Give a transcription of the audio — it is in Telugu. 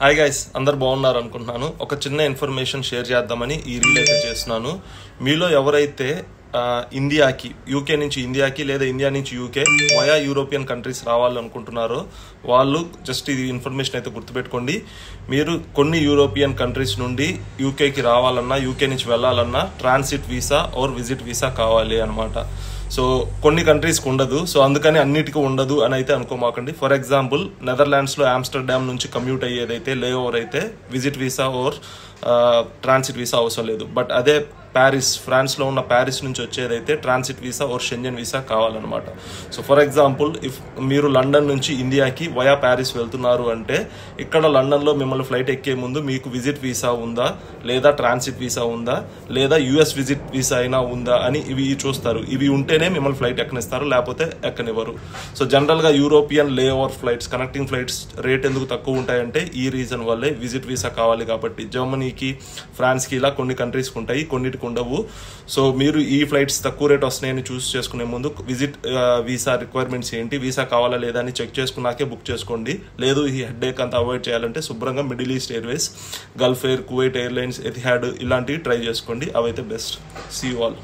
హాయ్ గైస్, అందరు బాగున్నారు అనుకుంటున్నాను. ఒక చిన్న ఇన్ఫర్మేషన్ షేర్ చేద్దామని ఈ రీల్ అయితే చేస్తున్నాను. మీలో ఎవరైతే ఇండియాకి, యూకే నుంచి ఇండియాకి లేదా ఇండియా నుంచి యూకే వయా యూరోపియన్ కంట్రీస్ రావాలనుకుంటున్నారో వాళ్ళు జస్ట్ ఇది ఇన్ఫర్మేషన్ అయితే గుర్తుపెట్టుకోండి. మీరు కొన్ని యూరోపియన్ కంట్రీస్ నుండి యూకేకి రావాలన్నా, యూకే నుంచి వెళ్ళాలన్నా transit visa are visit visa కావాలి అనమాట. సో కొన్ని కంట్రీస్కి ఉండదు, సో అందుకని అన్నిటికీ ఉండదు అని అయితే అనుకోమాకండి. ఫర్ ఎగ్జాంపుల్ నెదర్లాండ్స్లో ఆమ్స్టర్డామ్ నుంచి కమ్యూట్ అయ్యేదైతే లే ఓవర్ అయితే visit visa or transit visa అవసరం లేదు. బట్ అదే ప్యారిస్, ఫ్రాన్స్లో ఉన్న ప్యారిస్ నుంచి వచ్చేదైతే transit visa or Schengen visa కావాలన్నమాట. సో ఫర్ ఎగ్జాంపుల్ ఇఫ్ మీరు లండన్ నుంచి ఇండియాకి వయా ప్యారిస్ వెళ్తున్నారు అంటే ఇక్కడ లండన్లో మిమ్మల్ని ఫ్లైట్ ఎక్కే ముందు మీకు విజిట్ వీసా ఉందా లేదా ట్రాన్సిట్ వీసా ఉందా లేదా యూఎస్ విజిట్ వీసా అయినా ఉందా అని ఇవి చూస్తారు. ఇవి ఉంటేనే మిమ్మల్ని ఫ్లైట్ ఎక్కనిస్తారు, లేకపోతే ఎక్కనివ్వరు. సో జనరల్గా యూరోపియన్ లే over flights, connecting flights rate ఎందుకు తక్కువ ఉంటాయంటే ఈ రీజన్ వల్లే. విజిట్ వీసా కావాలి కాబట్టి. జర్మనీకి, ఫ్రాన్స్కి ఇలా కొన్ని కంట్రీస్కి ఉంటాయి, కొన్నిటికి ఉండవు. సో మీరు ఈ ఫ్లైట్స్ తక్కువ రేట్ వస్తున్నాయని చూస్ చేసుకునే ముందు విజిట్ వీసా రిక్వైర్మెంట్స్ ఏంటి, వీసా కావాలా లేదా అని చెక్ చేసుకున్నాకే బుక్ చేసుకోండి. లేదు ఈ హెడ్ఏక్ అంతా అవాయిడ్ చేయాలంటే శుభ్రంగా middle east Airways, Gulf air, Kuwait airlines, Etihad ఇలాంటివి ట్రై చేసుకోండి. అవైతే బెస్ట్. See you all.